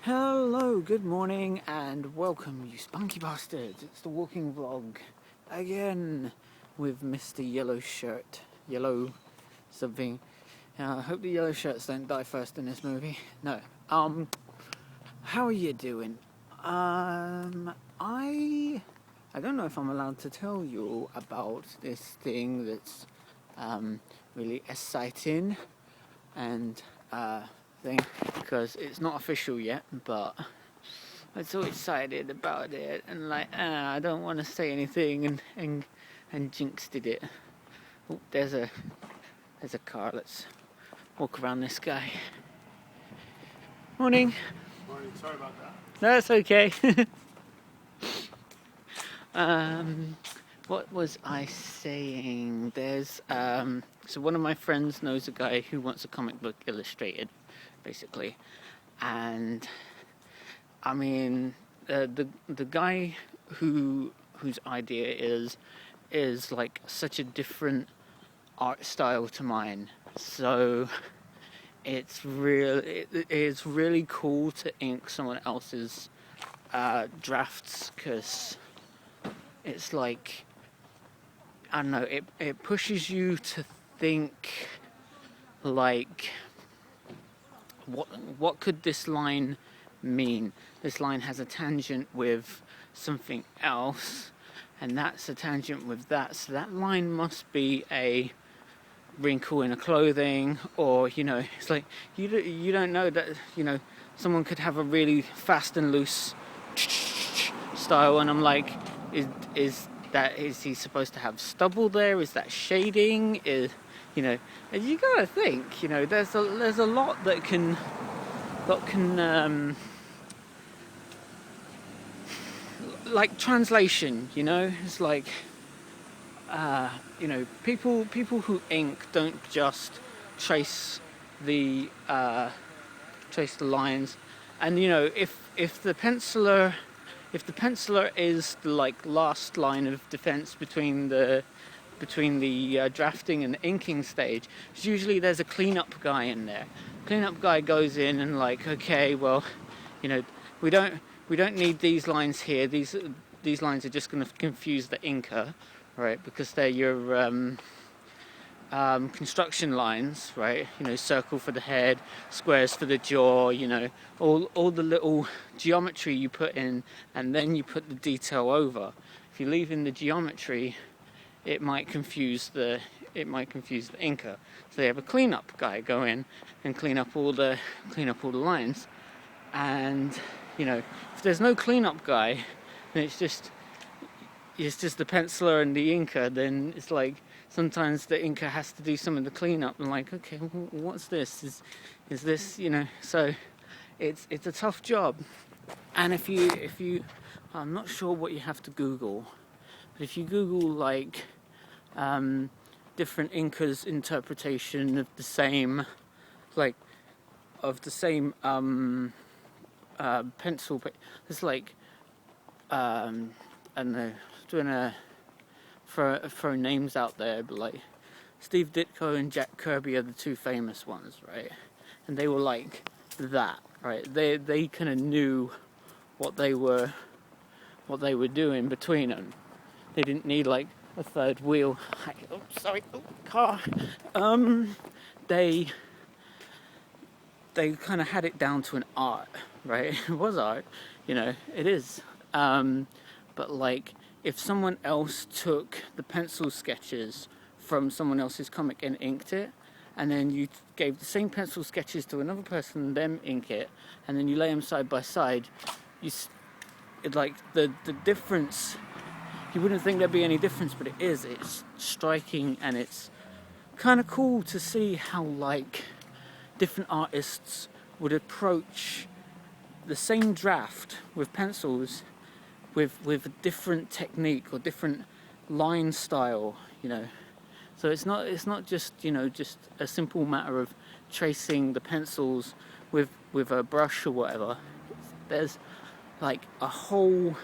Hello, good morning, and welcome, you spunky bastards. It's the walking vlog again with Mr. Yellow Shirt. Yellow something. I hope the yellow shirts don't die first in this movie. No. How are you doing? I don't know if I'm allowed to tell you about this thing that's really exciting and thing, because it's not official yet, but I'm so excited about it, and I don't want to say anything, and Jinx did it. Oh, there's a car. Let's walk around this guy. Morning. Morning, sorry about that. That's okay. What was I saying? There's so one of my friends knows a guy who wants a comic book illustrated, basically, and I mean the guy whose idea is like such a different art style to mine, so it's really cool to ink someone else's drafts, because it's like, I don't know, it pushes you to think, like, what could this line mean? This line has a tangent with something else, and that's a tangent with that, so that line must be a wrinkle in a clothing, or it's like you don't know that someone could have a really fast and loose style, and I'm like, is he supposed to have stubble there? Is that shading? And you gotta think, there's a lot that can like translation, it's like people who ink don't just trace the lines, and if the penciler is the last line of defense between the drafting and the inking stage, usually there's a cleanup guy in there. Cleanup guy goes in and okay, well, we don't need these lines here. These lines are just going to confuse the inker, right? Because they're your construction lines, right? Circle for the head, squares for the jaw. All the little geometry you put in, and then you put the detail over. If you leave in the geometry, it might confuse the inker. So they have a cleanup guy go in and clean up all the lines. And if there's no cleanup guy, then it's just the penciler and the inker. Then it's like sometimes the inker has to do some of the cleanup, and okay, well, what's this? Is this So it's a tough job. And if you I'm not sure what you have to Google, but if you Google different inkers' interpretation of the same pencil, it's I don't know, doing throw names out there, but Steve Ditko and Jack Kirby are the two famous ones, right? And they were like that, right? They kind of knew what they were doing between them. They didn't need a third wheel. Car. They kind of had it down to an art, right? It was art, it is. But if someone else took the pencil sketches from someone else's comic and inked it, and then you gave the same pencil sketches to another person and them ink it, and then you lay them side by side, the difference, you wouldn't think there'd be any difference, but it is. It's striking, and it's kind of cool to see how different artists would approach the same draft with pencils with a different technique or different line style, So it's not just just a simple matter of tracing the pencils with a brush or whatever. There's a whole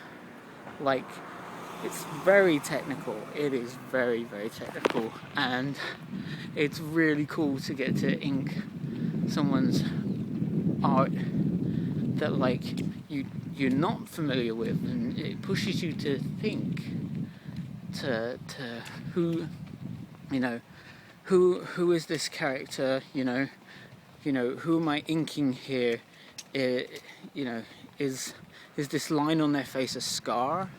it's very technical. It is very, very technical, and it's really cool to get to ink someone's art that like you're not familiar with, and it pushes you to think to who, you know, who is this character, you know, who am I inking here, you know, is this line on their face a scar,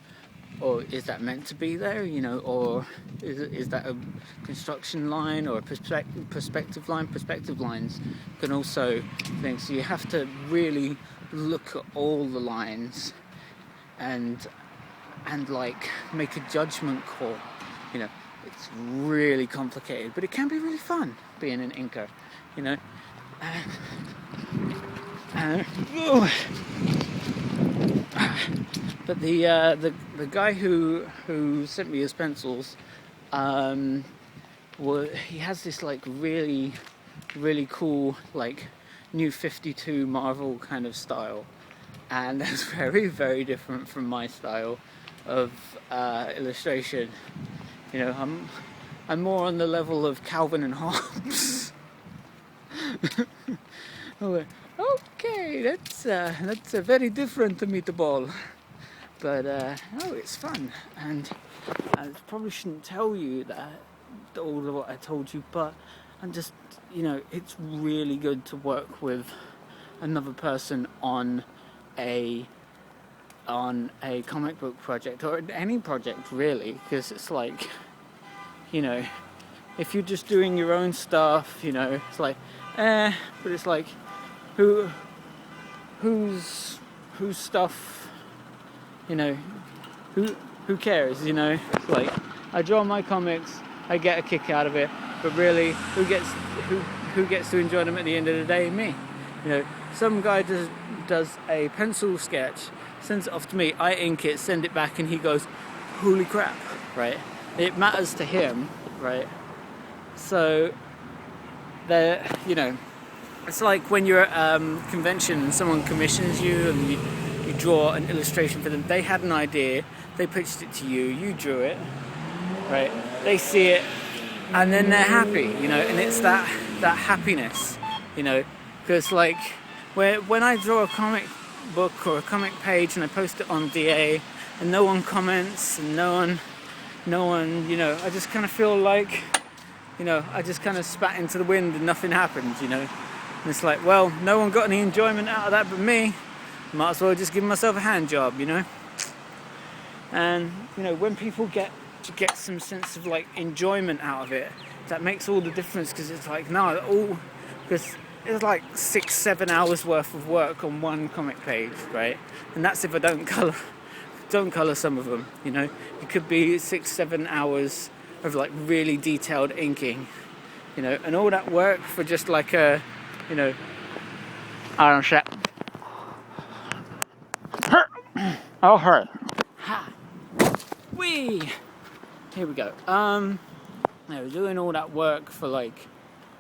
or is that meant to be there, you know, or is that a construction line or a perspective line? Perspective lines can also think, so you have to really look at all the lines and like make a judgment call, you know. It's really complicated, but it can be really fun being an inker, you know. But the guy who sent me his pencils, he has this like really cool like New 52 Marvel kind of style, and that's very, very different from my style of illustration. You know, I'm more on the level of Calvin and Hobbes. Okay, that's a very different meatball, but oh, it's fun, and I probably shouldn't tell you that all of what I told you, but I'm just, you know, it's really good to work with another person on a comic book project, or any project really, because it's like, you know, if you're just doing your own stuff, you know, it's like but it's like whose stuff, you know, who cares, you know. It's like, I draw my comics, I get a kick out of it, but really who gets to enjoy them at the end of the day? Me. You know, some guy does a pencil sketch, sends it off to me, I ink it, send it back, and he goes, holy crap, right? It matters to him, right? So, you know, it's like when you're at a convention and someone commissions you and you draw an illustration for them. They had an idea, they pitched it to you, you drew it, right? They see it, and then they're happy, you know, and it's that happiness, you know, because like when I draw a comic book or a comic page and I post it on DA and no one comments and no one, you know, I just kind of feel like, you know, I just kind of spat into the wind and nothing happened, you know. And it's like, well, no one got any enjoyment out of that but me. Might as well just give myself a hand job, you know. And, you know, when people get some sense of like enjoyment out of it, that makes all the difference, because it's like, no, because it's like 6-7 hours worth of work on one comic page, right? And that's if I don't colour some of them, you know. It could be 6-7 hours of like really detailed inking, you know, and all that work for just like a, you know, iron shit. Oh, hurt. Ha. Wee. Here we go. We're doing all that work for like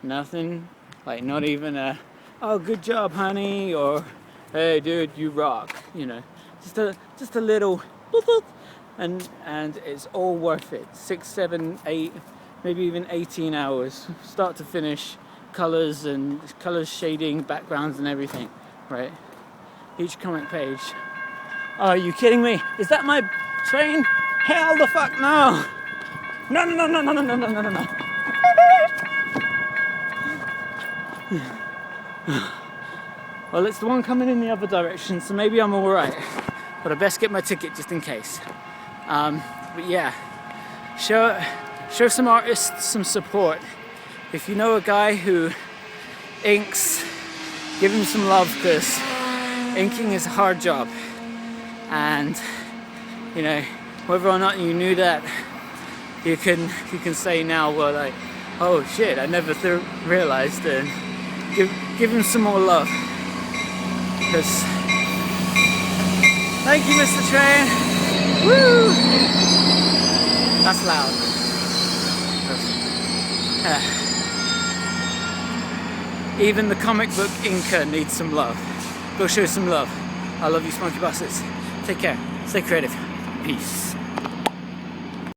nothing, like not even a, oh, good job, honey, or hey, dude, you rock, you know, just a little, and it's all worth it. 6, 7, 8, maybe even 18 hours, start to finish, colors, shading, backgrounds, and everything, right? Each comic page. Oh, are you kidding me? Is that my train? Hell the fuck no! No. Well, it's the one coming in the other direction, so maybe I'm alright. But I best get my ticket just in case. But yeah, show some artists some support. If you know a guy who inks, give him some love, because inking is a hard job. And, you know, whether or not you knew that, you can say now, well, like, oh shit, I never realized, and give him some more love. Because, thank you, Mr. Train. Woo! That's loud. Even the comic book inker needs some love. Go show some love. I love you, spunky bastards. Take care. Stay creative. Peace.